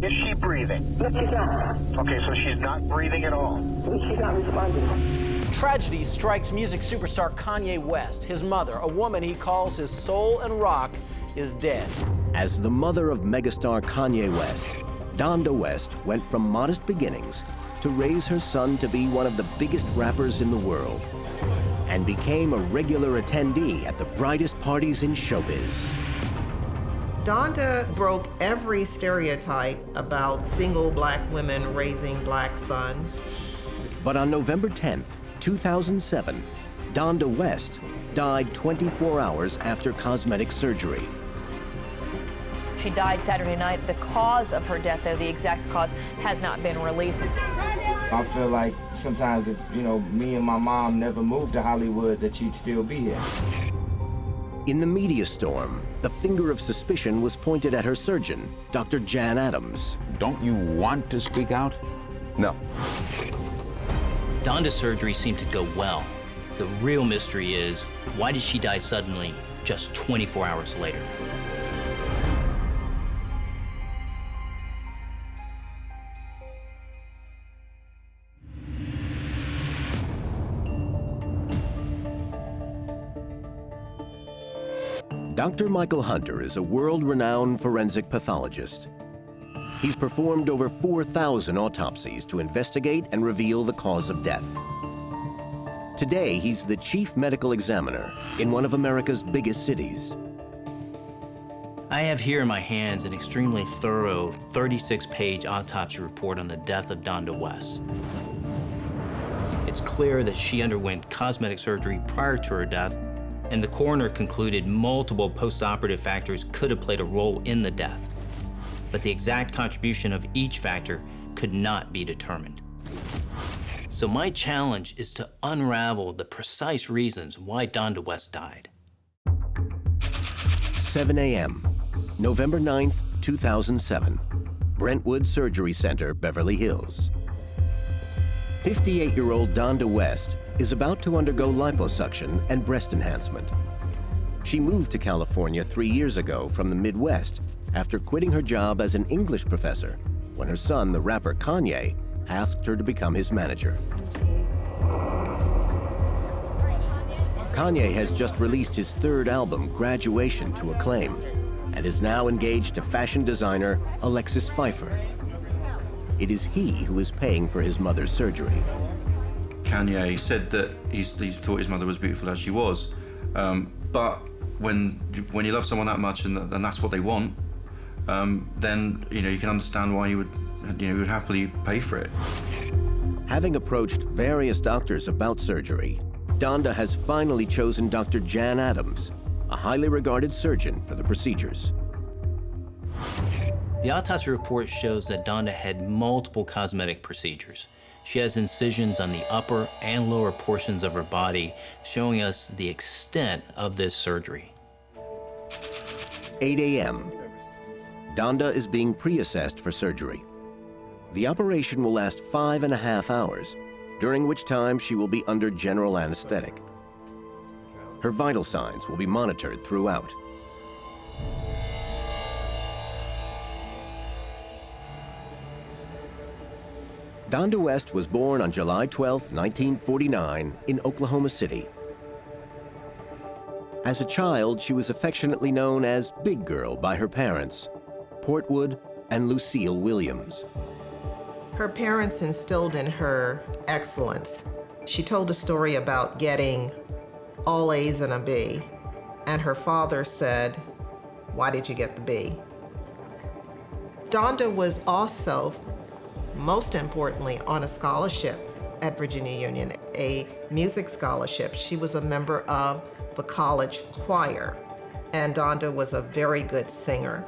Is she breathing? No, she's not. Okay, so she's not breathing at all. She's not responding. Tragedy strikes music superstar Kanye West. His mother, a woman he calls his soul and rock, is dead. As the mother of megastar Kanye West, Donda West went from modest beginnings to raise her son to be one of the biggest rappers in the world, and became a regular attendee at the brightest parties in showbiz. Donda broke every stereotype about single black women raising black sons. But on November 10th, 2007, Donda West died 24 hours after cosmetic surgery. She died Saturday night. The cause of her death, though, the exact cause, has not been released. I feel like sometimes if, me and my mom never moved to Hollywood, that she'd still be here. In the media storm, the finger of suspicion was pointed at her surgeon, Dr. Jan Adams. Don't you want to speak out? No. Donda's surgery seemed to go well. The real mystery is, why did she die suddenly just 24 hours later? Dr. Michael Hunter is a world-renowned forensic pathologist. He's performed over 4,000 autopsies to investigate and reveal the cause of death. Today, he's the chief medical examiner in one of America's biggest cities. I have here in my hands an extremely thorough 36-page autopsy report on the death of Donda West. It's clear that she underwent cosmetic surgery prior to her death, and the coroner concluded multiple post-operative factors could have played a role in the death. But the exact contribution of each factor could not be determined. So my challenge is to unravel the precise reasons why Donda West died. 7 a.m., November 9th, 2007, Brentwood Surgery Center, Beverly Hills. 58-year-old Donda West is about to undergo liposuction and breast enhancement. She moved to California 3 years ago from the Midwest after quitting her job as an English professor when her son, the rapper Kanye, asked her to become his manager. Kanye has just released his third album, Graduation, to acclaim, and is now engaged to fashion designer Alexis Pfeiffer. It is he who is paying for his mother's surgery. Kanye said that he thought his mother was beautiful as she was, but when you love someone that much and that's what they want, then you can understand why he would happily pay for it. Having approached various doctors about surgery, Donda has finally chosen Dr. Jan Adams, a highly regarded surgeon for the procedures. The autopsy report shows that Donda had multiple cosmetic procedures. She has incisions on the upper and lower portions of her body, showing us the extent of this surgery. 8 a.m. Donda is being pre-assessed for surgery. The operation will last 5.5 hours, during which time she will be under general anesthetic. Her vital signs will be monitored throughout. Donda West was born on July 12, 1949, in Oklahoma City. As a child, she was affectionately known as Big Girl by her parents, Portwood and Lucille Williams. Her parents instilled in her excellence. She told a story about getting all A's and a B, and her father said, "Why did you get the B?" Donda was also, most importantly, on a scholarship at Virginia Union, a music scholarship. She was a member of the college choir, and Donda was a very good singer.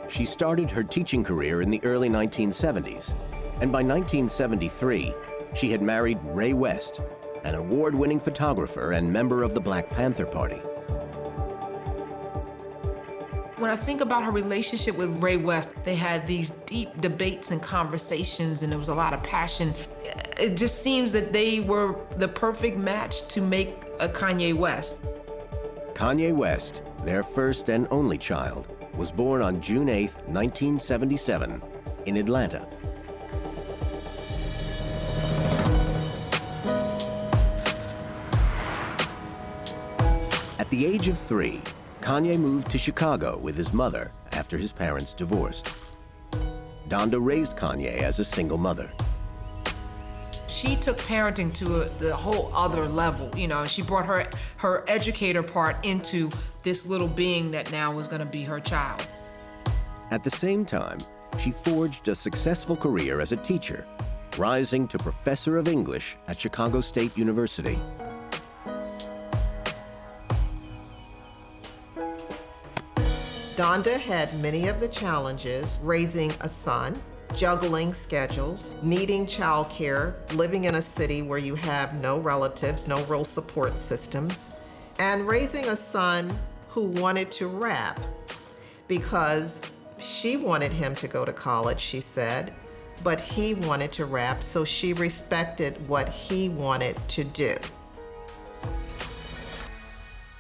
She started her teaching career in the early 1970s, and by 1973, she had married Ray West, an award-winning photographer and member of the Black Panther Party. When I think about her relationship with Ray West, they had these deep debates and conversations, and there was a lot of passion. It just seems that they were the perfect match to make a Kanye West. Kanye West, their first and only child, was born on June 8, 1977, in Atlanta. At the age of 3, Kanye moved to Chicago with his mother after his parents divorced. Donda raised Kanye as a single mother. She took parenting to the whole other level, you know. She brought her educator part into this little being that now was gonna be her child. At the same time, she forged a successful career as a teacher, rising to professor of English at Chicago State University. Donda had many of the challenges raising a son, juggling schedules, needing childcare, living in a city where you have no relatives, no real support systems, and raising a son who wanted to rap because she wanted him to go to college, she said, but he wanted to rap, so she respected what he wanted to do.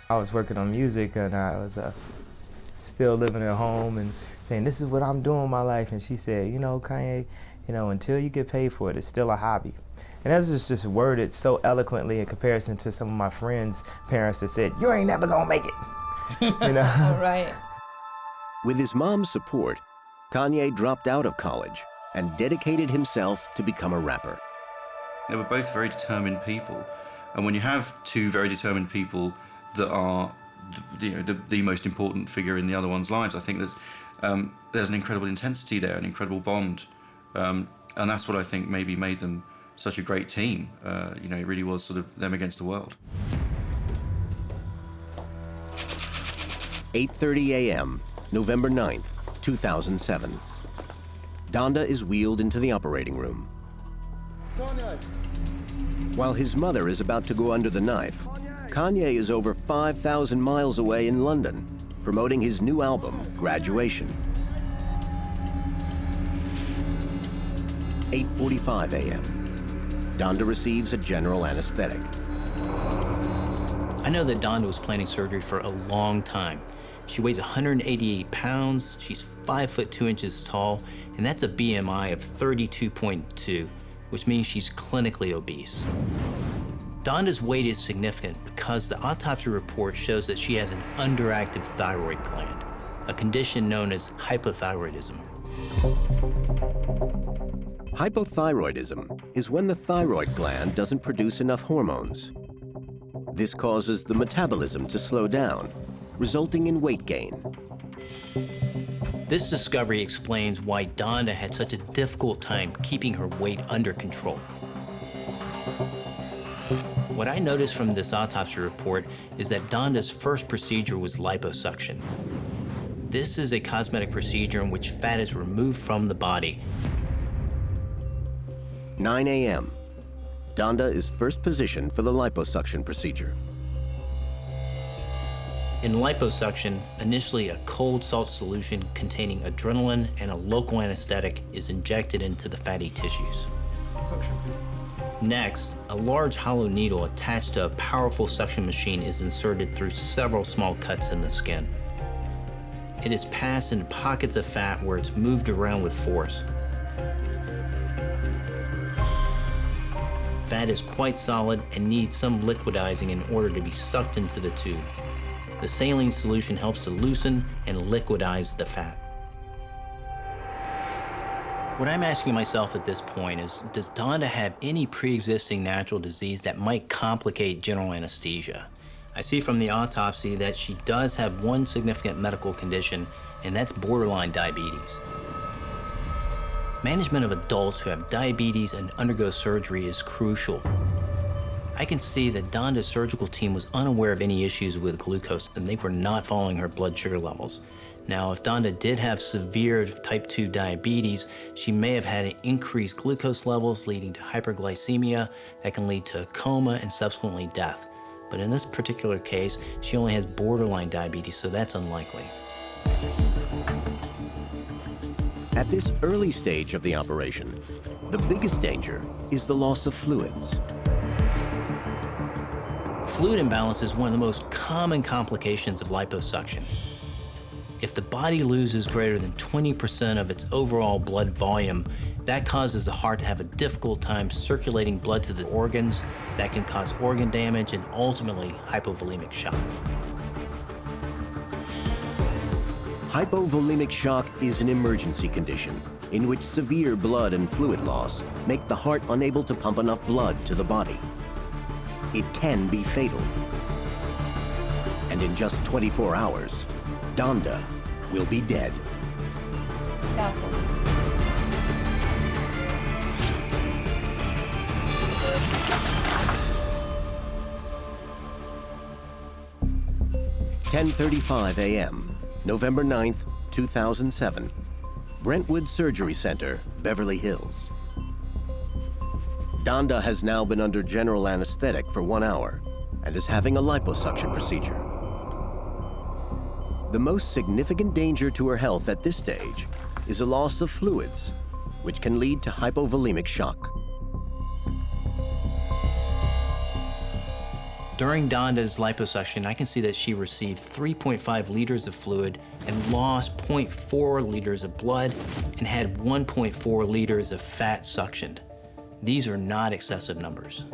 I was working on music and I was still living at home and saying, this is what I'm doing in my life. And she said, you know, Kanye, you know, until you get paid for it, it's still a hobby. And that was just worded so eloquently in comparison to some of my friends' parents that said, you ain't never gonna make it. You know? All right. With his mom's support, Kanye dropped out of college and dedicated himself to become a rapper. They were both very determined people. And when you have two very determined people that are the most important figure in the other one's lives, I think there's an incredible intensity there, an incredible bond. And that's what I think maybe made them such a great team. You know, it really was sort of them against the world. 8:30 a.m., November 9th, 2007. Donda is wheeled into the operating room. While his mother is about to go under the knife, Kanye is over 5,000 miles away in London, promoting his new album, Graduation. 8:45 a.m. Donda receives a general anesthetic. I know that Donda was planning surgery for a long time. She weighs 188 pounds, she's 5 foot 2 inches tall, and that's a BMI of 32.2, which means she's clinically obese. Donda's weight is significant because the autopsy report shows that she has an underactive thyroid gland, a condition known as hypothyroidism. Hypothyroidism is when the thyroid gland doesn't produce enough hormones. This causes the metabolism to slow down, resulting in weight gain. This discovery explains why Donda had such a difficult time keeping her weight under control. What I noticed from this autopsy report is that Donda's first procedure was liposuction. This is a cosmetic procedure in which fat is removed from the body. 9 a.m. Donda is first positioned for the liposuction procedure. In liposuction, initially a cold salt solution containing adrenaline and a local anesthetic is injected into the fatty tissues. Next, a large hollow needle attached to a powerful suction machine is inserted through several small cuts in the skin. It is passed into pockets of fat where it's moved around with force. Fat is quite solid and needs some liquidizing in order to be sucked into the tube. The saline solution helps to loosen and liquidize the fat. What I'm asking myself at this point is, does Donda have any pre-existing natural disease that might complicate general anesthesia? I see from the autopsy that she does have one significant medical condition, and that's borderline diabetes. Management of adults who have diabetes and undergo surgery is crucial. I can see that Donda's surgical team was unaware of any issues with glucose, and they were not following her blood sugar levels. Now, if Donda did have severe type 2 diabetes, she may have had increased glucose levels leading to hyperglycemia that can lead to a coma and subsequently death. But in this particular case, she only has borderline diabetes, so that's unlikely. At this early stage of the operation, the biggest danger is the loss of fluids. Fluid imbalance is one of the most common complications of liposuction. If the body loses greater than 20% of its overall blood volume, that causes the heart to have a difficult time circulating blood to the organs. That can cause organ damage and ultimately hypovolemic shock. Hypovolemic shock is an emergency condition in which severe blood and fluid loss make the heart unable to pump enough blood to the body. It can be fatal. And in just 24 hours, Donda will be dead. Stop. 10:35 a.m., November 9th, 2007, Brentwood Surgery Center, Beverly Hills. Donda has now been under general anesthetic for 1 hour and is having a liposuction procedure. The most significant danger to her health at this stage is a loss of fluids, which can lead to hypovolemic shock. During Donda's liposuction, I can see that she received 3.5 liters of fluid and lost 0.4 liters of blood and had 1.4 liters of fat suctioned. These are not excessive numbers.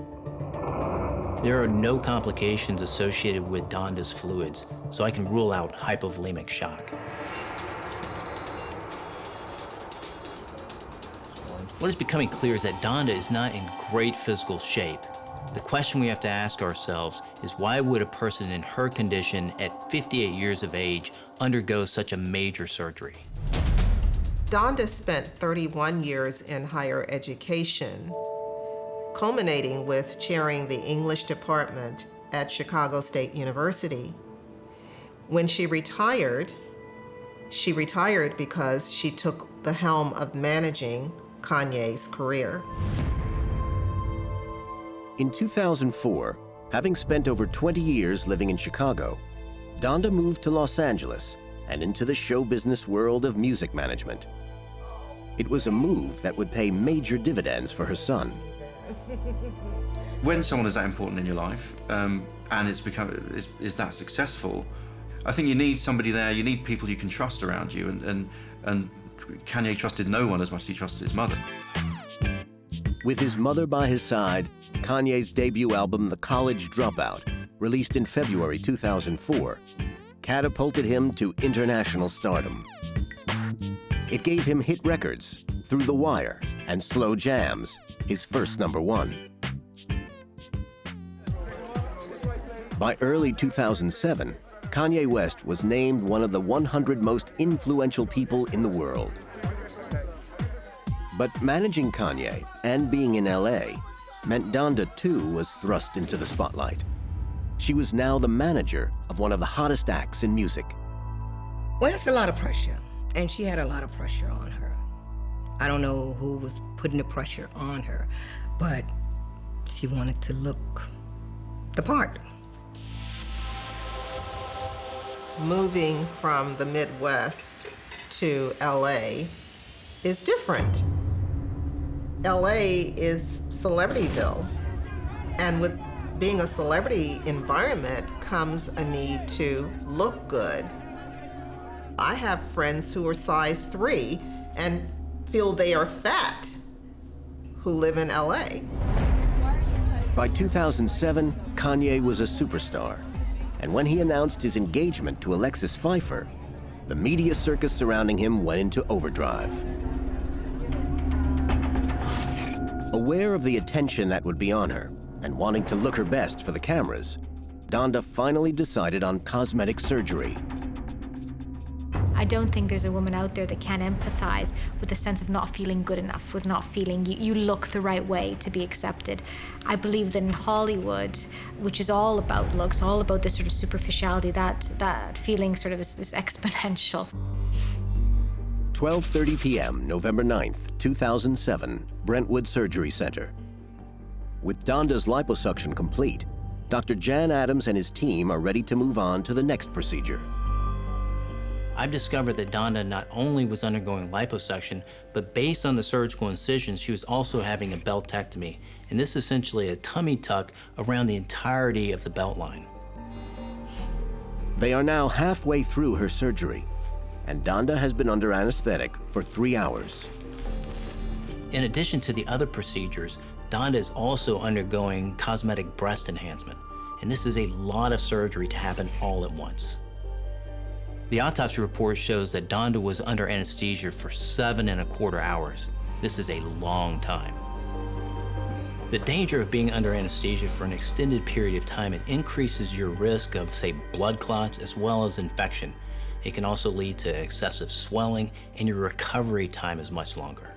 There are no complications associated with Donda's fluids, so I can rule out hypovolemic shock. What is becoming clear is that Donda is not in great physical shape. The question we have to ask ourselves is, why would a person in her condition at 58 years of age undergo such a major surgery? Donda spent 31 years in higher education, culminating with chairing the English department at Chicago State University. When she retired because she took the helm of managing Kanye's career. In 2004, having spent over 20 years living in Chicago, Donda moved to Los Angeles and into the show business world of music management. It was a move that would pay major dividends for her son. When someone is that important in your life, and is that successful, I think you need somebody there. You need people you can trust around you, and Kanye trusted no one as much as he trusted his mother. With his mother by his side, Kanye's debut album, The College Dropout, released in February 2004, catapulted him to international stardom. It gave him hit records, Through the Wire and Slow Jams, his first #1. By early 2007, Kanye West was named one of the 100 most influential people in the world. But managing Kanye and being in LA meant Donda too was thrust into the spotlight. She was now the manager of one of the hottest acts in music. Well, it's a lot of pressure, and she had a lot of pressure on her. I don't know who was putting the pressure on her, but she wanted to look the part. Moving from the Midwest to LA is different. LA is Celebrityville, and with being a celebrity environment comes a need to look good. I have friends who are size 3 and feel they are fat who live in LA. By 2007, Kanye was a superstar, and when he announced his engagement to Alexis Pfeiffer, the media circus surrounding him went into overdrive. Aware of the attention that would be on her, and wanting to look her best for the cameras, Donda finally decided on cosmetic surgery. I don't think there's a woman out there that can empathize with the sense of not feeling good enough, with not feeling you look the right way to be accepted. I believe that in Hollywood, which is all about looks, all about this sort of superficiality, that feeling sort of is exponential. 12:30 p.m., November 9th, 2007, Brentwood Surgery Center. With Donda's liposuction complete, Dr. Jan Adams and his team are ready to move on to the next procedure. I've discovered that Donda not only was undergoing liposuction, but based on the surgical incisions, she was also having a beltectomy. And this is essentially a tummy tuck around the entirety of the belt line. They are now halfway through her surgery, and Donda has been under anesthetic for 3 hours. In addition to the other procedures, Donda is also undergoing cosmetic breast enhancement, and this is a lot of surgery to happen all at once. The autopsy report shows that Donda was under anesthesia for 7¼ hours. This is a long time. The danger of being under anesthesia for an extended period of time, it increases your risk of, say, blood clots as well as infection. It can also lead to excessive swelling, and your recovery time is much longer.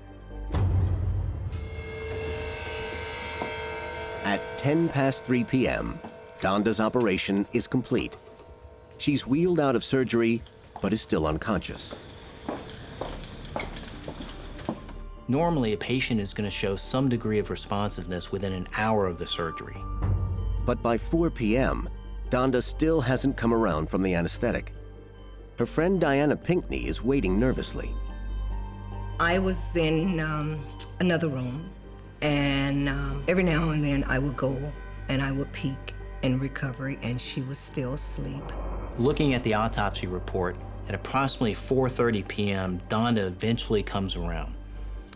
At 3 p.m., Donda's operation is complete. She's wheeled out of surgery, but is still unconscious. Normally, a patient is going to show some degree of responsiveness within an hour of the surgery. But by 4 p.m., Donda still hasn't come around from the anesthetic. Her friend Diana Pinkney is waiting nervously. I was in another room, and every now and then I would go and I would peek in recovery, and she was still asleep. Looking at the autopsy report, at approximately 4:30 p.m., Donda eventually comes around.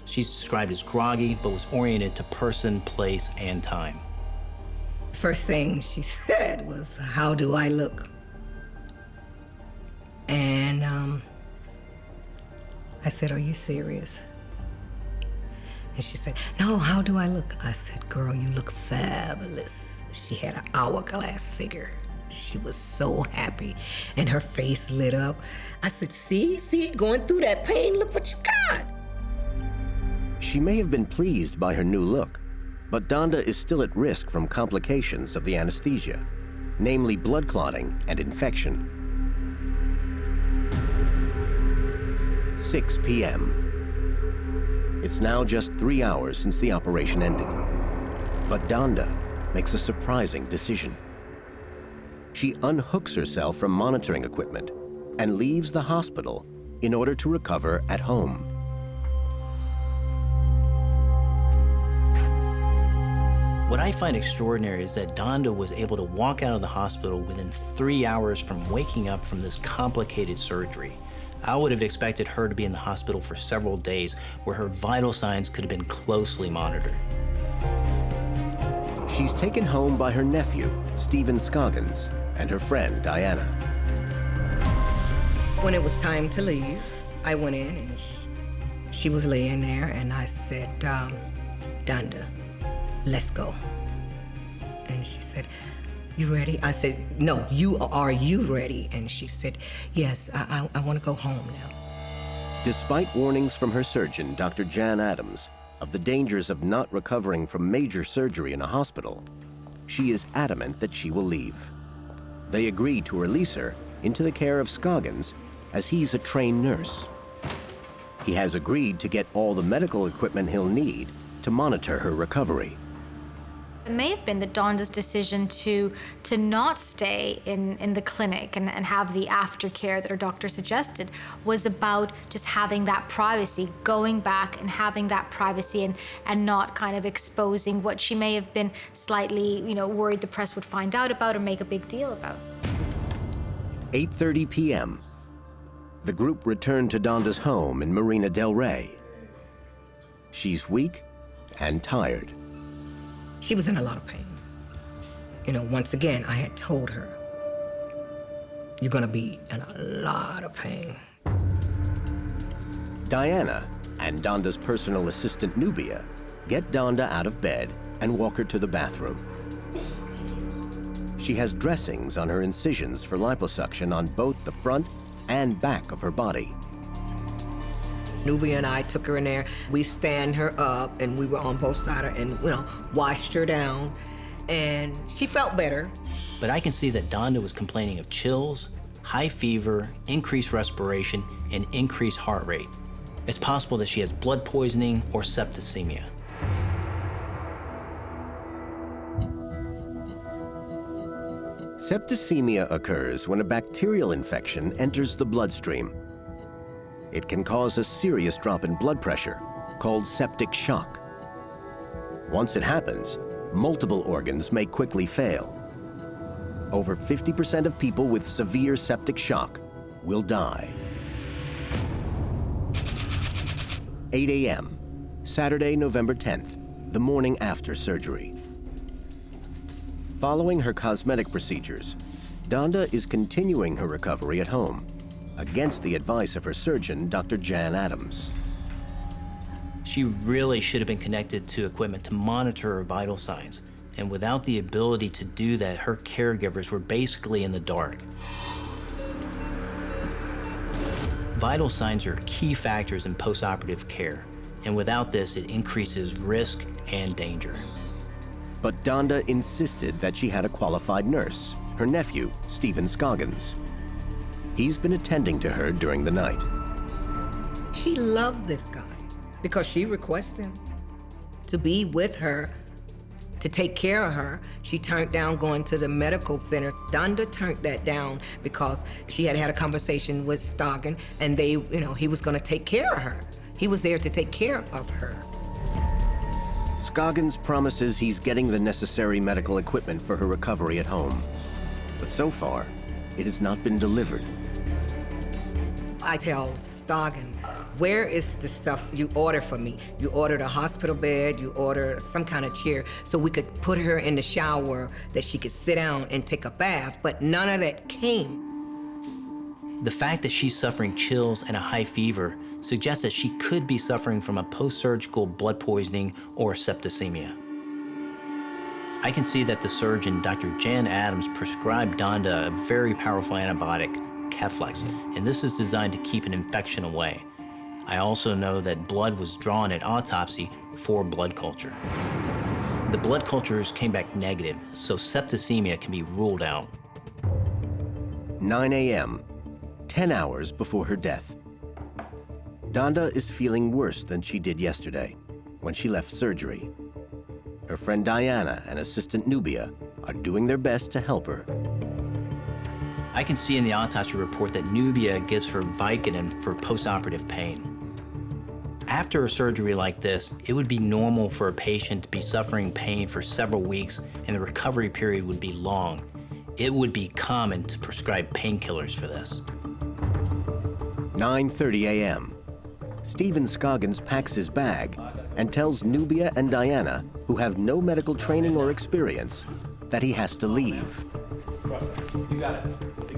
She's described as groggy, but was oriented to person, place, and time. First thing she said was, "How do I look?" And I said, "Are you serious?" And she said, "No, how do I look?" I said, "Girl, you look fabulous." She had an hourglass figure. She was so happy, and her face lit up. I said, see, going through that pain, look what you got. She may have been pleased by her new look, but Donda is still at risk from complications of the anesthesia, namely blood clotting and infection. 6 p.m. It's now just 3 hours since the operation ended, but Donda makes a surprising decision. She unhooks herself from monitoring equipment and leaves the hospital in order to recover at home. What I find extraordinary is that Donda was able to walk out of the hospital within 3 hours from waking up from this complicated surgery. I would have expected her to be in the hospital for several days, where her vital signs could have been closely monitored. She's taken home by her nephew, Stephen Scoggins, and her friend, Diana. When it was time to leave, I went in and she was laying there, and I said, "Donda, let's go." And she said, "You ready?" I said, "No, are you ready?" And she said, "Yes, I want to go home now." Despite warnings from her surgeon, Dr. Jan Adams, of the dangers of not recovering from major surgery in a hospital, she is adamant that she will leave. They agree to release her into the care of Scoggins, as he's a trained nurse. He has agreed to get all the medical equipment he'll need to monitor her recovery. It may have been that Donda's decision to not stay in the clinic and have the aftercare that her doctor suggested was about just having that privacy, going back and having that privacy and not kind of exposing what she may have been slightly, worried the press would find out about or make a big deal about. 8:30 p.m. The group returned to Donda's home in Marina del Rey. She's weak and tired. She was in a lot of pain. Once again, I had told her, "You're gonna be in a lot of pain." Diana and Donda's personal assistant, Nubia, get Donda out of bed and walk her to the bathroom. She has dressings on her incisions for liposuction on both the front and back of her body. Nubia and I took her in there. We stand her up, and we were on both sides of her and, washed her down, and she felt better. But I can see that Donda was complaining of chills, high fever, increased respiration, and increased heart rate. It's possible that she has blood poisoning or septicemia. Septicemia occurs when a bacterial infection enters the bloodstream. It can cause a serious drop in blood pressure, called septic shock. Once it happens, multiple organs may quickly fail. Over 50% of people with severe septic shock will die. 8 a.m., Saturday, November 10th, the morning after surgery. Following her cosmetic procedures, Donda is continuing her recovery at home, against the advice of her surgeon, Dr. Jan Adams. She really should have been connected to equipment to monitor her vital signs. And without the ability to do that, her caregivers were basically in the dark. Vital signs are key factors in postoperative care. And without this, it increases risk and danger. But Donda insisted that she had a qualified nurse, her nephew, Stephen Scoggins. He's been attending to her during the night. She loved this guy because she requested him to be with her, to take care of her. She turned down going to the medical center. Donda turned that down because she had had a conversation with Scoggins, and he was going to take care of her. He was there to take care of her. Scoggins promises he's getting the necessary medical equipment for her recovery at home. But so far, it has not been delivered. I tell Scoggins, where is the stuff you order for me? You ordered a hospital bed, you ordered some kind of chair so we could put her in the shower that she could sit down and take a bath, but none of that came. The fact that she's suffering chills and a high fever suggests that she could be suffering from a post-surgical blood poisoning or septicemia. I can see that the surgeon, Dr. Jan Adams, prescribed Donda a very powerful antibiotic, Keflex, and this is designed to keep an infection away. I also know that blood was drawn at autopsy for blood culture. The blood cultures came back negative, so septicemia can be ruled out. 9 a.m., 10 hours before her death. Donda is feeling worse than she did yesterday when she left surgery. Her friend Diana and assistant Nubia are doing their best to help her. I can see in the autopsy report that Nubia gives her Vicodin for postoperative pain. After a surgery like this, it would be normal for a patient to be suffering pain for several weeks, and the recovery period would be long. It would be common to prescribe painkillers for this. 9:30 a.m. Stephen Scoggins packs his bag and tells Nubia and Diana, who have no medical training or experience, that he has to leave.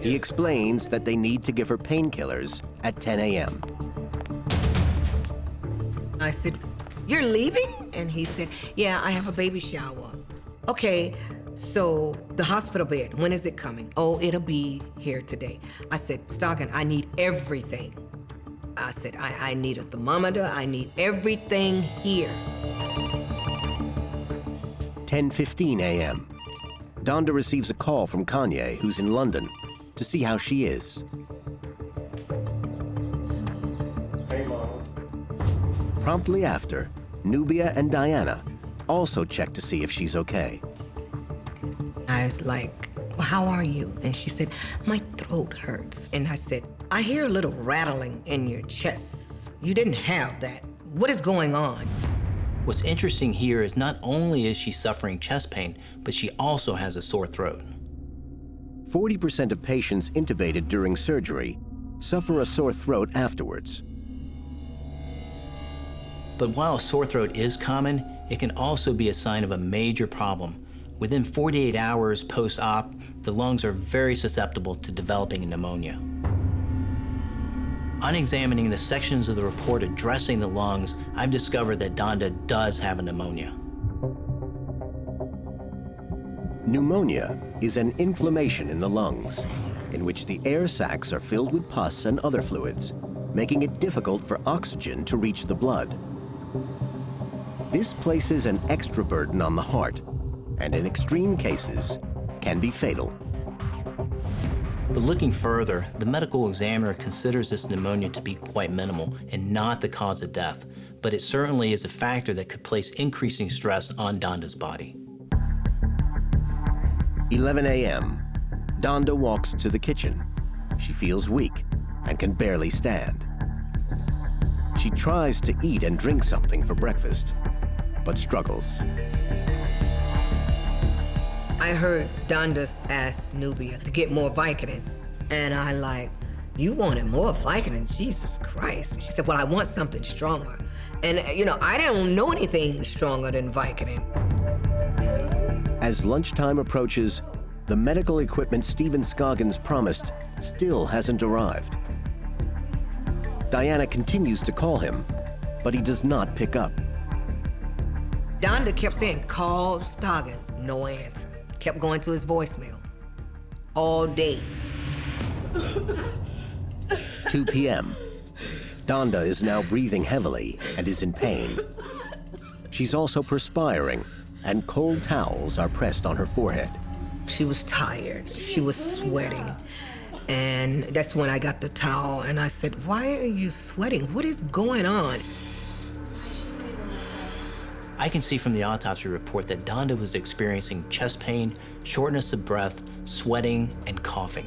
He explains that they need to give her painkillers at 10 a.m. I said, "You're leaving?" And he said, "Yeah, I have a baby shower." "Okay, so the hospital bed, when is it coming?" "Oh, it'll be here today." I said, "Scoggins, I need everything." I said, I need a thermometer, I need everything here. 10:15 a.m. Donda receives a call from Kanye, who's in London, to see how she is. Promptly after, Nubia and Diana also check to see if she's okay. I was like, "Well, how are you?" And she said, "My throat hurts." And I said, "I hear a little rattling in your chest. You didn't have that. What is going on?" What's interesting here is not only is she suffering chest pain, but she also has a sore throat. 40% of patients intubated during surgery suffer a sore throat afterwards. But while a sore throat is common, it can also be a sign of a major problem. Within 48 hours post-op, the lungs are very susceptible to developing pneumonia. On examining the sections of the report addressing the lungs, I've discovered that Donda does have a pneumonia. Pneumonia is an inflammation in the lungs, in which the air sacs are filled with pus and other fluids, making it difficult for oxygen to reach the blood. This places an extra burden on the heart, and in extreme cases, can be fatal. But looking further, the medical examiner considers this pneumonia to be quite minimal and not the cause of death, but it certainly is a factor that could place increasing stress on Donda's body. 11 a.m. Donda walks to the kitchen. She feels weak and can barely stand. She tries to eat and drink something for breakfast, but struggles. I heard Donda ask Nubia to get more Vicodin. And I like, "You wanted more Vicodin? Jesus Christ." She said, "Well, I want something stronger." And, I don't know anything stronger than Vicodin. As lunchtime approaches, the medical equipment Stephen Scoggins promised still hasn't arrived. Diana continues to call him, but he does not pick up. Donda kept saying, call Scoggins, no answer. Kept going to his voicemail all day. 2 p.m. Donda is now breathing heavily and is in pain. She's also perspiring, and cold towels are pressed on her forehead. She was tired. She was sweating. And that's when I got the towel and I said, why are you sweating? What is going on? I can see from the autopsy report that Donda was experiencing chest pain, shortness of breath, sweating, and coughing.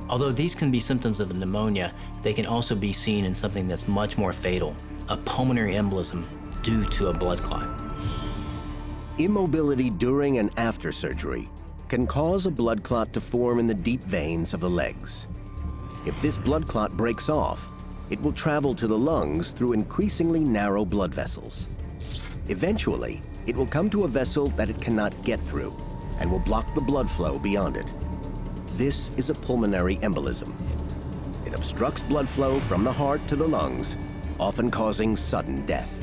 Although these can be symptoms of pneumonia, they can also be seen in something that's much more fatal, a pulmonary embolism due to a blood clot. Immobility during and after surgery can cause a blood clot to form in the deep veins of the legs. If this blood clot breaks off, it will travel to the lungs through increasingly narrow blood vessels. Eventually, it will come to a vessel that it cannot get through and will block the blood flow beyond it. This is a pulmonary embolism. It obstructs blood flow from the heart to the lungs, often causing sudden death.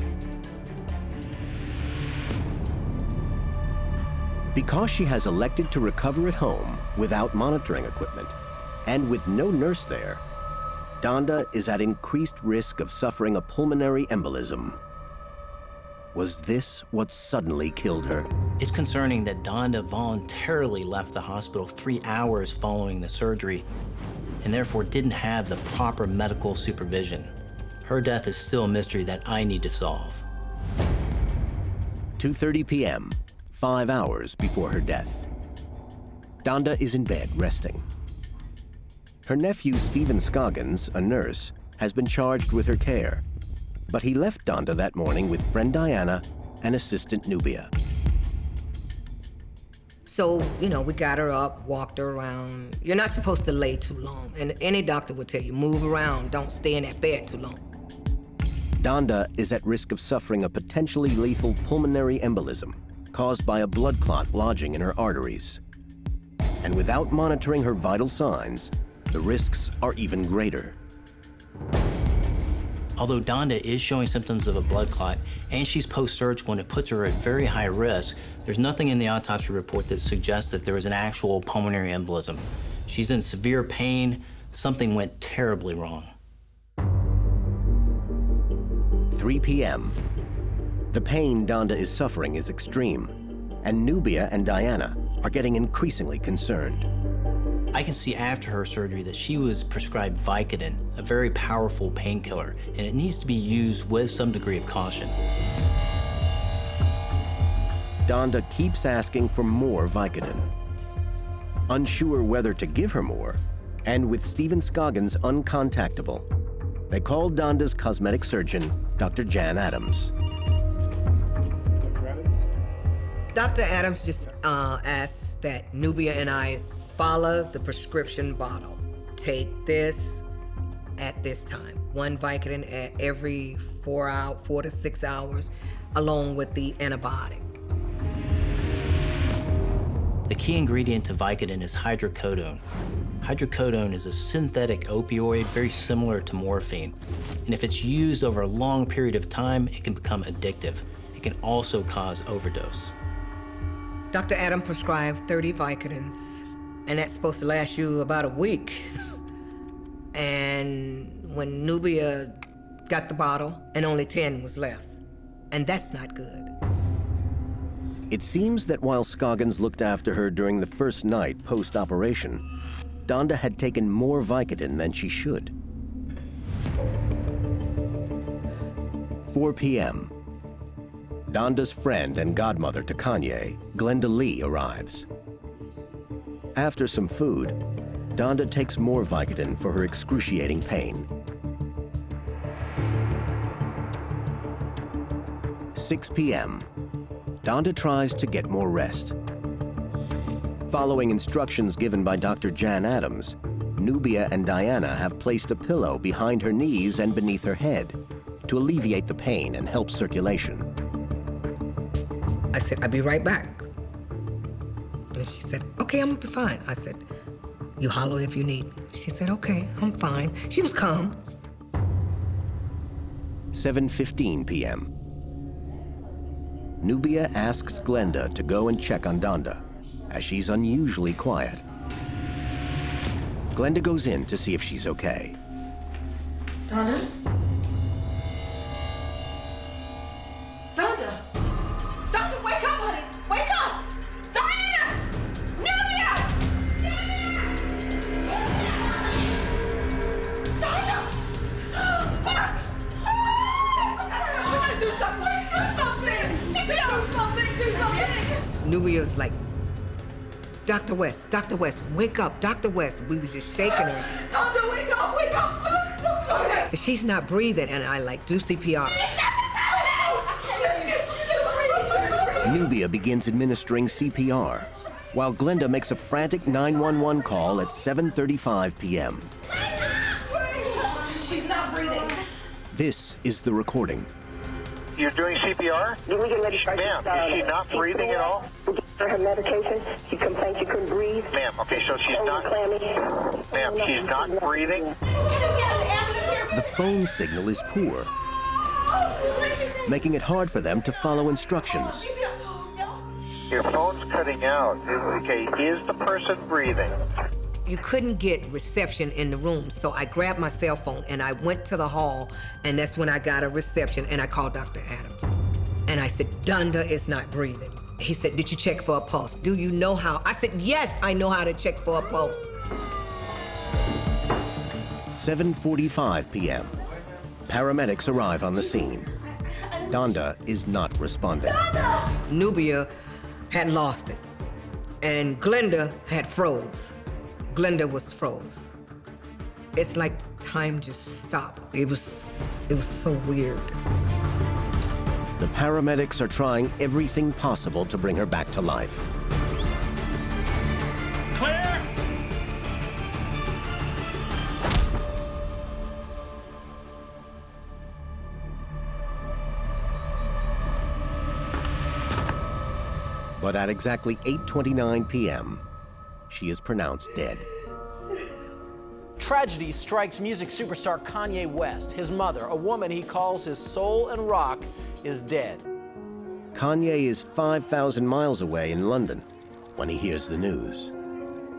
Because she has elected to recover at home without monitoring equipment and with no nurse there, Donda is at increased risk of suffering a pulmonary embolism. Was this what suddenly killed her? It's concerning that Donda voluntarily left the hospital 3 hours following the surgery and therefore didn't have the proper medical supervision. Her death is still a mystery that I need to solve. 2:30 p.m., 5 hours before her death. Donda is in bed resting. Her nephew, Stephen Scoggins, a nurse, has been charged with her care, but he left Donda that morning with friend Diana and assistant Nubia. So, we got her up, walked her around. You're not supposed to lay too long, and any doctor would tell you, move around, don't stay in that bed too long. Donda is at risk of suffering a potentially lethal pulmonary embolism caused by a blood clot lodging in her arteries. And without monitoring her vital signs, the risks are even greater. Although Donda is showing symptoms of a blood clot and she's post-surgical and it puts her at very high risk, there's nothing in the autopsy report that suggests that there was an actual pulmonary embolism. She's in severe pain. Something went terribly wrong. 3 p.m. The pain Donda is suffering is extreme, and Nubia and Diana are getting increasingly concerned. I can see after her surgery that she was prescribed Vicodin, a very powerful painkiller, and it needs to be used with some degree of caution. Donda keeps asking for more Vicodin. Unsure whether to give her more, and with Stephen Scoggins uncontactable, they called Donda's cosmetic surgeon, Dr. Jan Adams. Dr. Adams just asked that Nubia and I follow the prescription bottle. Take this at this time. 1 Vicodin at every 4 to 6 hours, along with the antibiotic. The key ingredient to Vicodin is hydrocodone. Hydrocodone is a synthetic opioid very similar to morphine. And if it's used over a long period of time, it can become addictive. It can also cause overdose. Dr. Adam prescribed 30 Vicodins, and that's supposed to last you about a week. And when Nubia got the bottle, and only 10 was left. And that's not good. It seems that while Scoggins looked after her during the first night post-operation, Donda had taken more Vicodin than she should. 4 p.m. Donda's friend and godmother to Kanye, Glenda Lee, arrives. After some food, Donda takes more Vicodin for her excruciating pain. 6 p.m. Donda tries to get more rest. Following instructions given by Dr. Jan Adams, Nubia and Diana have placed a pillow behind her knees and beneath her head to alleviate the pain and help circulation. I said, I'll be right back. And she said, okay, I'm gonna be fine. I said, you holler if you need me. She said, okay, I'm fine. She was calm. 7:15 p.m. Nubia asks Glenda to go and check on Donda, as she's unusually quiet. Glenda goes in to see if she's okay. Donda? Donda? Donda, wake up, honey! Wake up! Diana! Nubia! Donda! Mark! We gotta do something! Do something! CPR! Do something! Do something! Nubia's like, Dr. West, wake up, Dr. West. We was just shaking her. Donda, wake up, wake up! Okay. So she's not breathing, and I like do CPR. Nubia begins administering CPR, while Glenda makes a frantic 911 call at 7:35 p.m. She's not breathing. This is the recording. You're doing CPR? Ma'am, is she not breathing at all? Her medication, she complained she couldn't breathe. Ma'am, okay, so she's not... Ma'am, she's not breathing? The phone signal is poor, making it hard for them to follow instructions. Your phone's cutting out. Okay, is the person breathing? You couldn't get reception in the room, so I grabbed my cell phone and I went to the hall, and that's when I got a reception, and I called Dr. Adams. And I said, Donda is not breathing. He said, did you check for a pulse? Do you know how? I said, yes, I know how to check for a pulse. 7:45 p.m. Paramedics arrive on the scene. Donda is not responding. Nubia had lost it, and Glenda had froze. Glenda was froze. It's like time just stopped. It was so weird. The paramedics are trying everything possible to bring her back to life. Clear! But at exactly 8:29 p.m., she is pronounced dead. Tragedy strikes music superstar Kanye West. His mother, a woman he calls his soul and rock, is dead. Kanye is 5,000 miles away in London when he hears the news.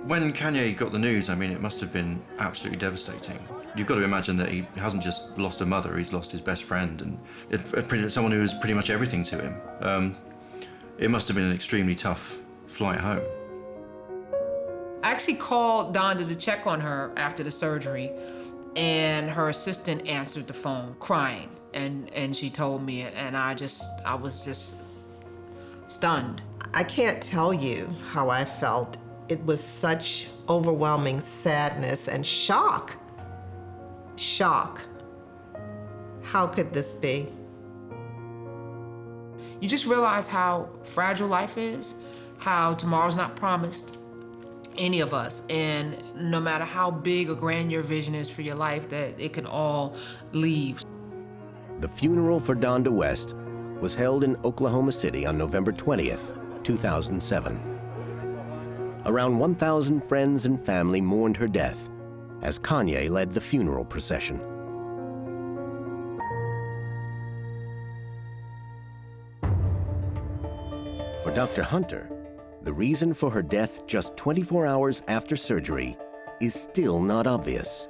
When Kanye got the news, I mean, it must have been absolutely devastating. You've got to imagine that he hasn't just lost a mother, he's lost his best friend, and someone who was pretty much everything to him. It must have been an extremely tough flight home. I actually called Donda to check on her after the surgery, and her assistant answered the phone crying, and she told me it, and I was just stunned. I can't tell you how I felt. It was such overwhelming sadness and shock. Shock. How could this be? You just realize how fragile life is, how tomorrow's not promised, any of us, and no matter how big or grand your vision is for your life, that it can all leave. The funeral for Donda West was held in Oklahoma City on November 20th, 2007. Around 1,000 friends and family mourned her death as Kanye led the funeral procession. For Dr. Hunter, the reason for her death just 24 hours after surgery is still not obvious.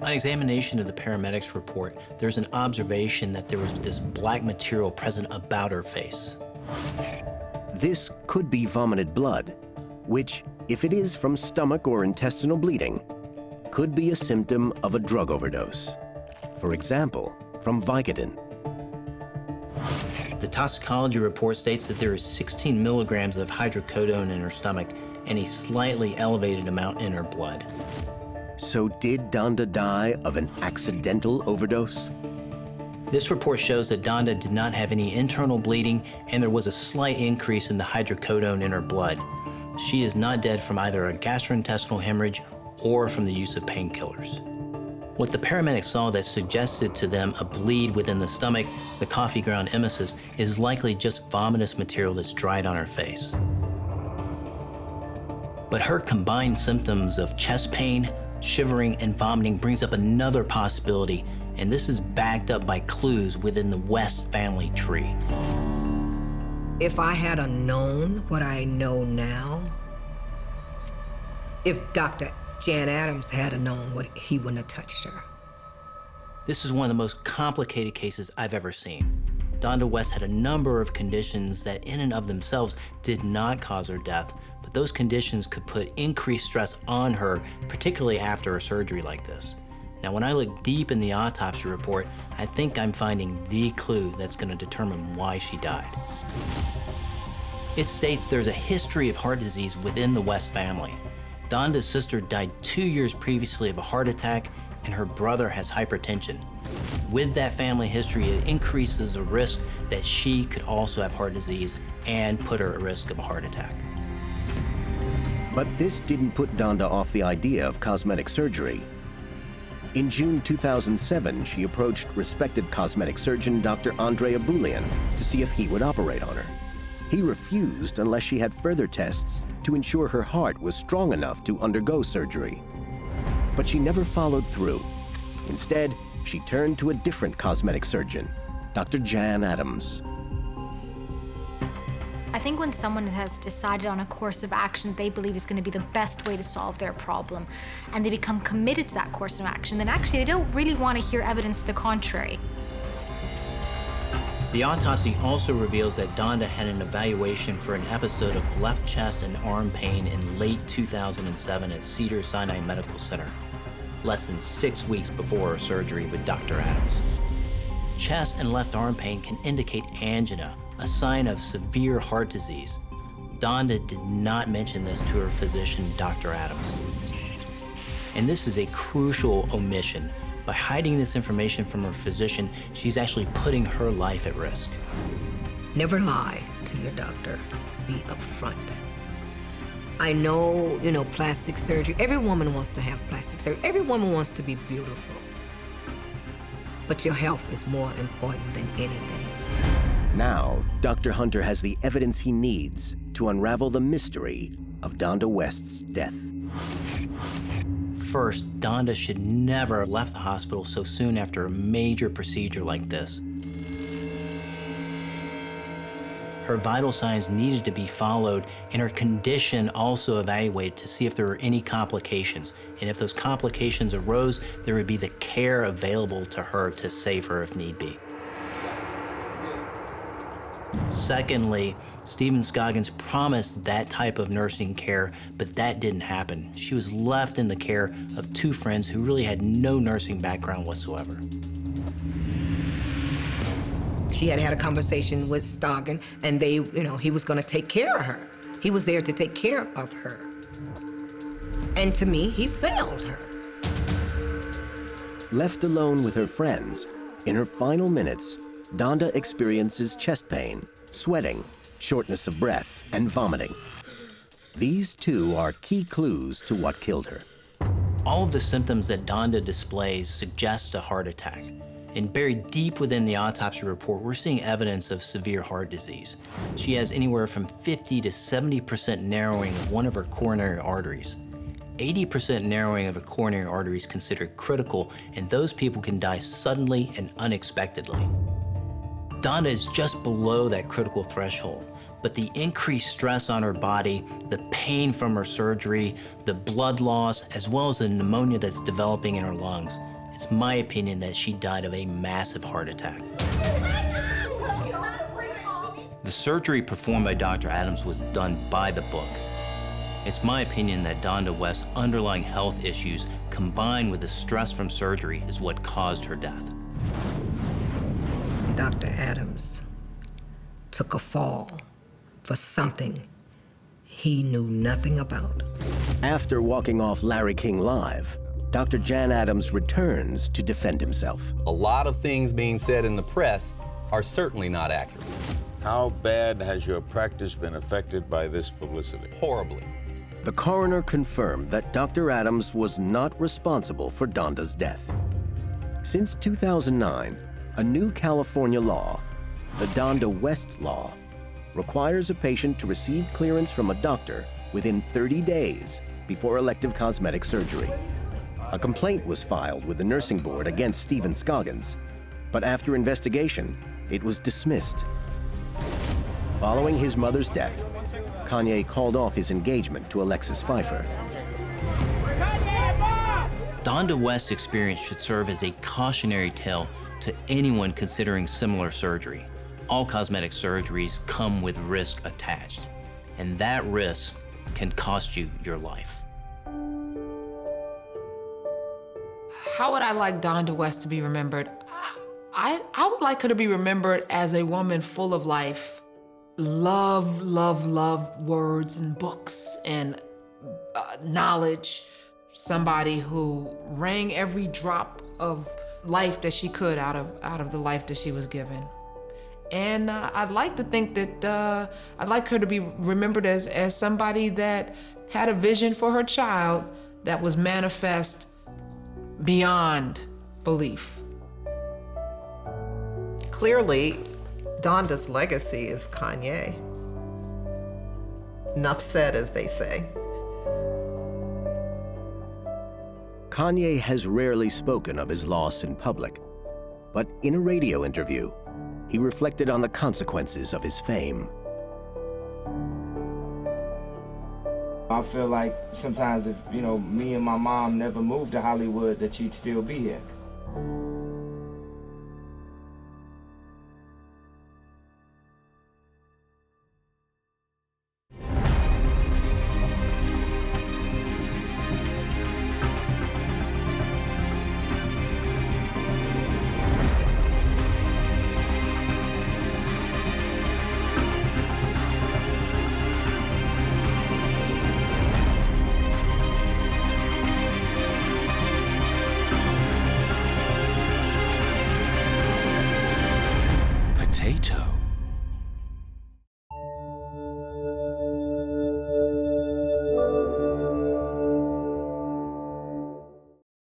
On examination of the paramedics' report, there's an observation that there was this black material present about her face. This could be vomited blood, which, if it is from stomach or intestinal bleeding, could be a symptom of a drug overdose. For example, from Vicodin. The toxicology report states that there is 16 milligrams of hydrocodone in her stomach and a slightly elevated amount in her blood. So did Donda die of an accidental overdose? This report shows that Donda did not have any internal bleeding, and there was a slight increase in the hydrocodone in her blood. She is not dead from either a gastrointestinal hemorrhage or from the use of painkillers. What the paramedics saw that suggested to them a bleed within the stomach, the coffee ground emesis, is likely just vomitous material that's dried on her face. But her combined symptoms of chest pain, shivering, and vomiting brings up another possibility, and this is backed up by clues within the West family tree. If I had known what I know now, if Dr. Jan Adams had known what, he wouldn't have touched her. This is one of the most complicated cases I've ever seen. Donda West had a number of conditions that in and of themselves did not cause her death, but those conditions could put increased stress on her, particularly after a surgery like this. Now, when I look deep in the autopsy report, I think I'm finding the clue that's going to determine why she died. It states there's a history of heart disease within the West family. Donda's sister died 2 years previously of a heart attack, and her brother has hypertension. With that family history, it increases the risk that she could also have heart disease and put her at risk of a heart attack. But this didn't put Donda off the idea of cosmetic surgery. In June 2007, she approached respected cosmetic surgeon Dr. Andre Aboulian to see if he would operate on her. He refused unless she had further tests to ensure her heart was strong enough to undergo surgery. But she never followed through. Instead, she turned to a different cosmetic surgeon, Dr. Jan Adams. I think when someone has decided on a course of action they believe is going to be the best way to solve their problem, and they become committed to that course of action, then actually they don't really want to hear evidence to the contrary. The autopsy also reveals that Donda had an evaluation for an episode of left chest and arm pain in late 2007 at Cedars-Sinai Medical Center, less than 6 weeks before her surgery with Dr. Adams. Chest and left arm pain can indicate angina, a sign of severe heart disease. Donda did not mention this to her physician, Dr. Adams. And this is a crucial omission. By hiding this information from her physician, she's actually putting her life at risk. Never lie to your doctor. Be upfront. I know, plastic surgery. Every woman wants to have plastic surgery. Every woman wants to be beautiful. But your health is more important than anything. Now, Dr. Hunter has the evidence he needs to unravel the mystery of Donda West's death. First, Donda should never have left the hospital so soon after a major procedure like this. Her vital signs needed to be followed and her condition also evaluated to see if there were any complications. And if those complications arose, there would be the care available to her to save her if need be. Secondly, Stephen Scoggins promised that type of nursing care, but that didn't happen. She was left in the care of two friends who really had no nursing background whatsoever. She had had a conversation with Scoggins, and he was going to take care of her. He was there to take care of her. And to me, he failed her. Left alone with her friends, in her final minutes, Donda experiences chest pain, sweating, shortness of breath, and vomiting. These two are key clues to what killed her. All of the symptoms that Donda displays suggest a heart attack. And buried deep within the autopsy report, we're seeing evidence of severe heart disease. She has anywhere from 50 to 70% narrowing of one of her coronary arteries. 80% narrowing of a coronary artery is considered critical, and those people can die suddenly and unexpectedly. Donda is just below that critical threshold, but the increased stress on her body, the pain from her surgery, the blood loss, as well as the pneumonia that's developing in her lungs, it's my opinion that she died of a massive heart attack. The surgery performed by Dr. Adams was done by the book. It's my opinion that Donda West's underlying health issues combined with the stress from surgery is what caused her death. Dr. Adams took a fall for something he knew nothing about. After walking off Larry King Live, Dr. Jan Adams returns to defend himself. A lot of things being said in the press are certainly not accurate. How bad has your practice been affected by this publicity? Horribly. The coroner confirmed that Dr. Adams was not responsible for Donda's death. Since 2009, a new California law, the Donda West law, requires a patient to receive clearance from a doctor within 30 days before elective cosmetic surgery. A complaint was filed with the nursing board against Stephen Scoggins, but after investigation, it was dismissed. Following his mother's death, Kanye called off his engagement to Alexis Pfeiffer. Donda West's experience should serve as a cautionary tale to anyone considering similar surgery. All cosmetic surgeries come with risk attached, and that risk can cost you your life. How would I like Donda West to be remembered? I would like her to be remembered as a woman full of life. Love, love, love words and books and knowledge. Somebody who wrung every drop of life that she could out of the life that she was given. And I'd like to think that I'd like her to be remembered as somebody that had a vision for her child that was manifest beyond belief. Clearly, Donda's legacy is Kanye. Enough said, as they say. Kanye has rarely spoken of his loss in public, but in a radio interview, he reflected on the consequences of his fame. I feel like sometimes if, me and my mom never moved to Hollywood, that she'd still be here. Potato.